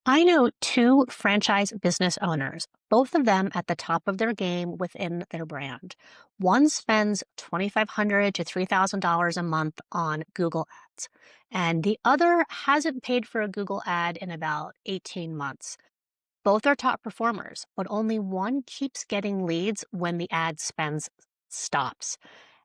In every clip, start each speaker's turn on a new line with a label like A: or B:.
A: I know two franchise business owners, both of them at the top of their game within their brand. One spends $2,500 to $3,000 a month on Google Ads, and the other hasn't paid for a Google ad in about 18 months. Both are top performers, but only one keeps getting leads when the ad spends stops.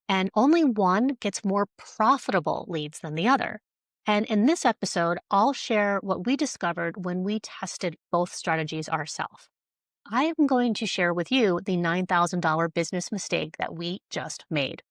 A: And only one gets more profitable leads than the other. And in this episode, I'll share what we discovered when we tested both strategies ourselves. I am going to share with you the $9,000 business mistake that we just made.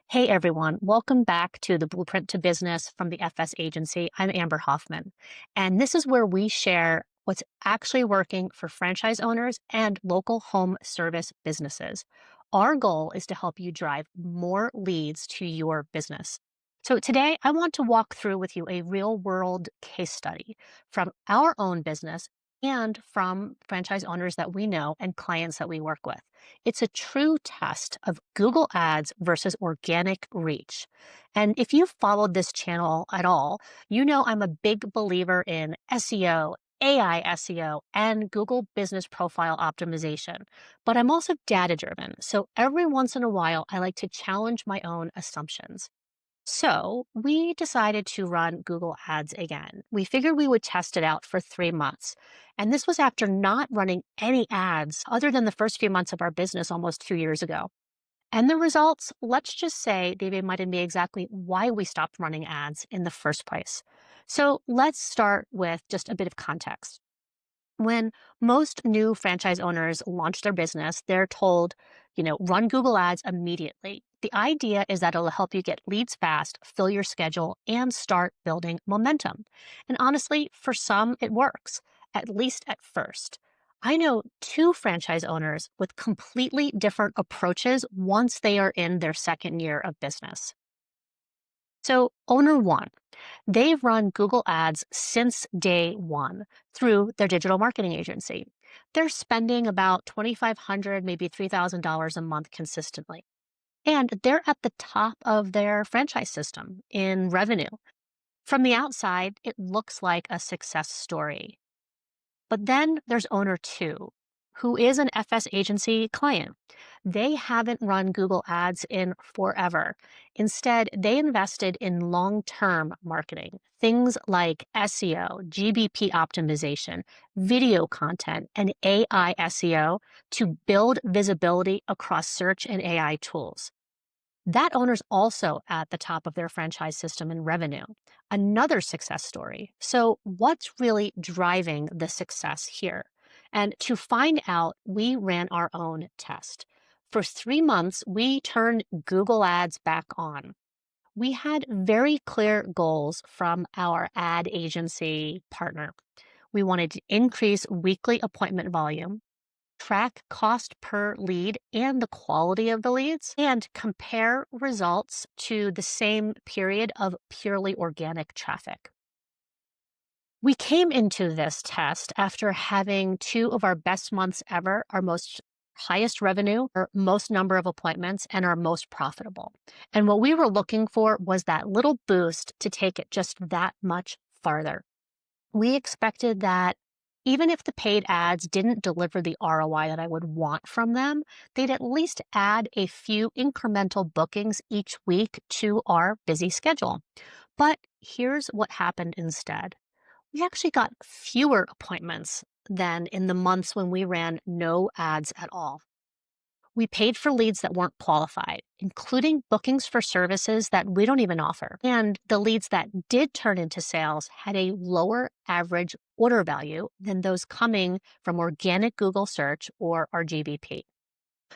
A: Hey everyone, welcome back to the Blueprint to Business from the FS Agency. I'm Amber Hoffman, and this is where we share what's actually working for franchise owners and local home service businesses. Our goal is to help you drive more leads to your business. So today I want to walk through with you a real world case study from our own business and from franchise owners that we know and clients that we work with. It's a true test of Google Ads versus organic reach. And if you've followed this channel at all, you know I'm a big believer in SEO, AI SEO, and Google Business Profile Optimization. But I'm also data driven. So every once in a while, I like to challenge my own assumptions. So we decided to run Google Ads again. We figured we would test it out for 3 months. And this was after not running any ads other than the first few months of our business almost 2 years ago. And the results, let's just say they reminded me exactly why we stopped running ads in the first place. So let's start with just a bit of context. When most new franchise owners launch their business, they're told, run Google Ads immediately. The idea is that it'll help you get leads fast, fill your schedule, and start building momentum. And honestly, for some, it works, at least at first. I know two franchise owners with completely different approaches once they are in their second year of business. So, owner one, they've run Google Ads since day one through their digital marketing agency. They're spending about $2,500, maybe $3,000 a month consistently. And they're at the top of their franchise system in revenue. From the outside, it looks like a success story. But then there's owner two, who is an FS agency client. They haven't run Google Ads in forever. Instead, they invested in long term marketing, things like SEO, GBP optimization, video content, and AI SEO to build visibility across search and AI tools. That owner's also at the top of their franchise system in revenue. Another success story. So, what's really driving the success here? And to find out, we ran our own test. For 3 months, we turned Google Ads back on. We had very clear goals from our ad agency partner. We wanted to increase weekly appointment volume, track cost per lead and the quality of the leads, and compare results to the same period of purely organic traffic. We came into this test after having two of our best months ever, our most highest revenue, our most number of appointments, and our most profitable. And what we were looking for was that little boost to take it just that much farther. We expected that even if the paid ads didn't deliver the ROI that I would want from them, they'd at least add a few incremental bookings each week to our busy schedule. But here's what happened instead. We actually got fewer appointments than in the months when we ran no ads at all. We paid for leads that weren't qualified, including bookings for services that we don't even offer. And the leads that did turn into sales had a lower average order value than those coming from organic Google search or our GBP.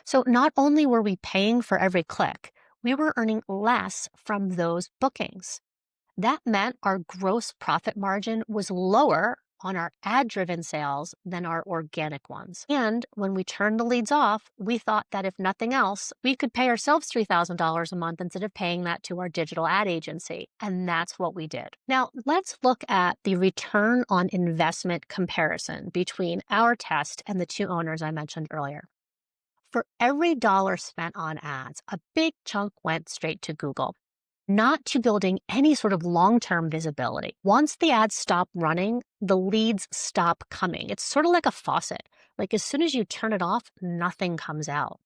A: So not only were we paying for every click, we were earning less from those bookings. That meant our gross profit margin was lower on our ad-driven sales than our organic ones. And when we turned the leads off, we thought that if nothing else, we could pay ourselves $3,000 a month instead of paying that to our digital ad agency. And that's what we did. Now, let's look at the return on investment comparison between our test and the two owners I mentioned earlier. For every dollar spent on ads, a big chunk went straight to Google. not to building any sort of long term visibility. Once the ads stop running, the leads stop coming. It's sort of like a faucet. Like as soon as you turn it off, nothing comes out.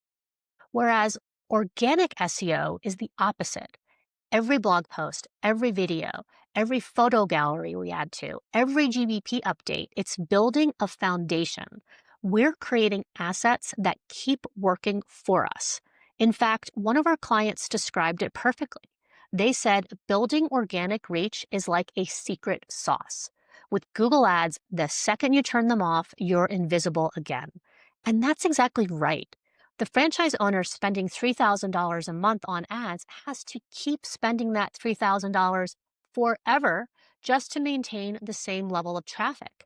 A: Whereas organic SEO is the opposite. Every blog post, every video, every photo gallery we add to, every GBP update, it's building a foundation. We're creating assets that keep working for us. In fact, one of our clients described it perfectly. They said building organic reach is like a secret sauce. With Google Ads, the second you turn them off, you're invisible again. And that's exactly right. The franchise owner spending $3,000 a month on ads has to keep spending that $3,000 forever just to maintain the same level of traffic.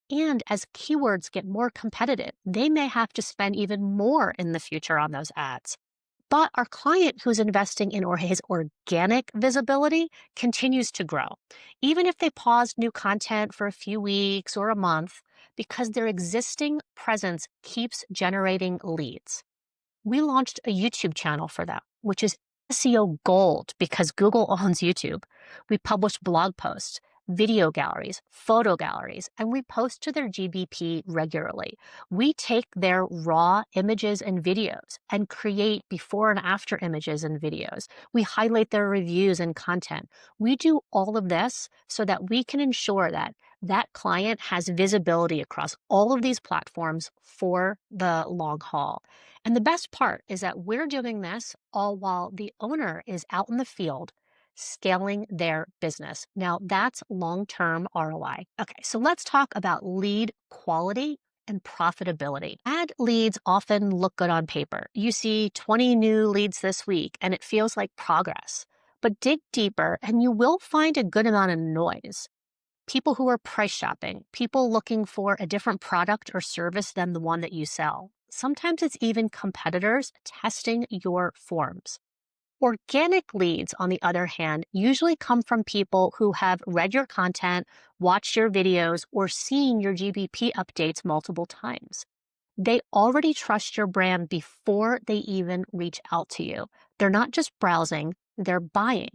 A: And as keywords get more competitive, they may have to spend even more in the future on those ads. But our client who's investing in or his organic visibility continues to grow, even if they pause new content for a few weeks or a month, because their existing presence keeps generating leads. We launched a YouTube channel for them, which is SEO gold because Google owns YouTube. We publish blog posts, video galleries, photo galleries, and we post to their GBP regularly. We take their raw images and videos and create before and after images and videos. We highlight their reviews and content. We do all of this so that we can ensure that that client has visibility across all of these platforms for the long haul. And the best part is that we're doing this all while the owner is out in the field scaling their business. Now, that's long term ROI. Okay, so let's talk about lead quality and profitability. Ad leads often look good on paper. You see 20 new leads this week, and it feels like progress. But dig deeper, and you will find a good amount of noise. People who are price shopping, people looking for a different product or service than the one that you sell. Sometimes it's even competitors testing your forms. Organic leads, on the other hand, usually come from people who have read your content, watched your videos, or seen your GBP updates multiple times. They already trust your brand before they even reach out to you. They're not just browsing, they're buying.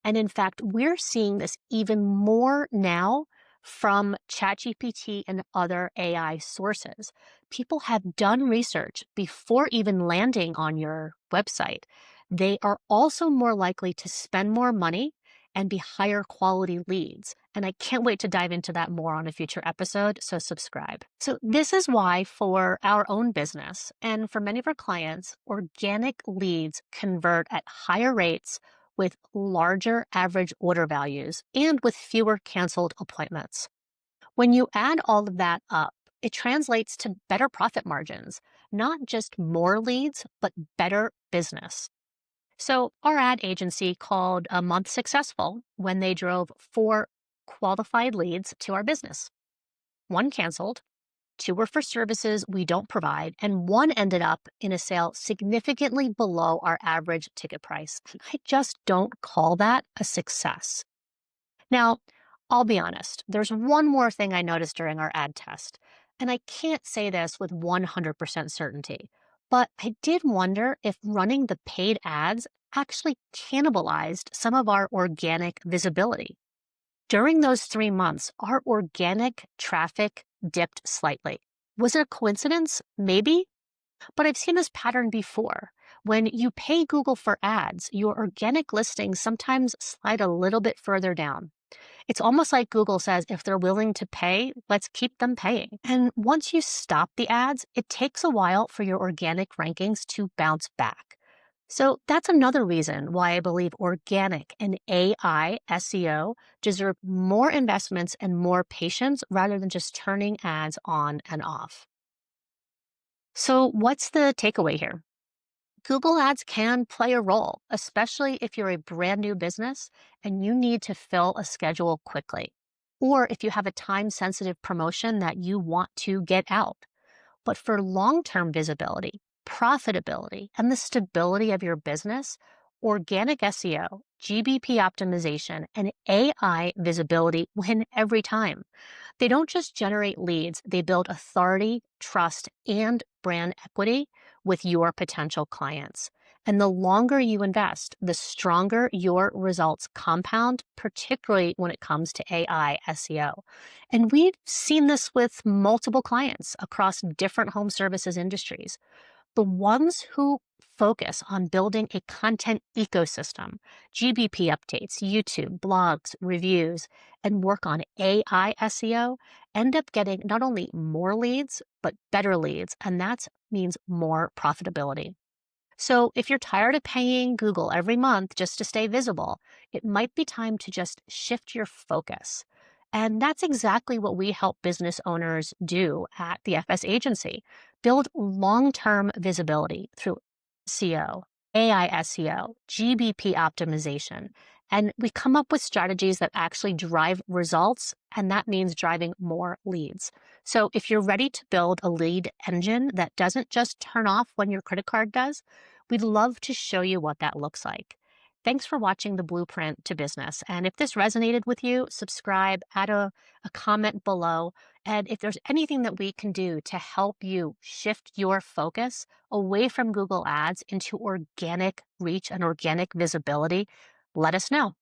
A: And in fact, we're seeing this even more now from ChatGPT and other AI sources. People have done research before even landing on your website. They are also more likely to spend more money and be higher quality leads. And I can't wait to dive into that more on a future episode, so subscribe. So, this is why, for our own business and for many of our clients, organic leads convert at higher rates with larger average order values and with fewer canceled appointments. When you add all of that up, it translates to better profit margins, not just more leads, but better business. So, our ad agency called a month successful when they drove 4 qualified leads to our business. One canceled, 2 were for services we don't provide, and 1 ended up in a sale significantly below our average ticket price. I just don't call that a success. Now, I'll be honest, there's one more thing I noticed during our ad test, and I can't say this with 100% certainty, but I did wonder if running the paid ads actually cannibalized some of our organic visibility. During those 3 months, our organic traffic dipped slightly. Was it a coincidence? Maybe. But I've seen this pattern before. When you pay Google for ads, your organic listings sometimes slide a little bit further down. It's almost like Google says if they're willing to pay, let's keep them paying. And once you stop the ads, it takes a while for your organic rankings to bounce back. So that's another reason why I believe organic and AI SEO deserve more investments and more patience rather than just turning ads on and off. So, what's the takeaway here? Google Ads can play a role, especially if you're a brand new business and you need to fill a schedule quickly, or if you have a time sensitive promotion that you want to get out. But for long term visibility, profitability, and the stability of your business, organic SEO, GBP optimization, and AI visibility win every time. They don't just generate leads, they build authority, trust, and brand equity with your potential clients. And the longer you invest, the stronger your results compound, particularly when it comes to AI SEO. And we've seen this with multiple clients across different home services industries. The ones who focus on building a content ecosystem, GBP updates, YouTube, blogs, reviews, and work on AI SEO end up getting not only more leads, but better leads. And that means more profitability. So, if you're tired of paying Google every month just to stay visible, it might be time to just shift your focus. And that's exactly what we help business owners do at the FS agency, build long term visibility through SEO, AI SEO, GBP optimization. And we come up with strategies that actually drive results, and that means driving more leads. So, if you're ready to build a lead engine that doesn't just turn off when your credit card does, we'd love to show you what that looks like. Thanks for watching the Blueprint to Business. And if this resonated with you, subscribe, add a comment below. And if there's anything that we can do to help you shift your focus away from Google Ads into organic reach and organic visibility, let us know.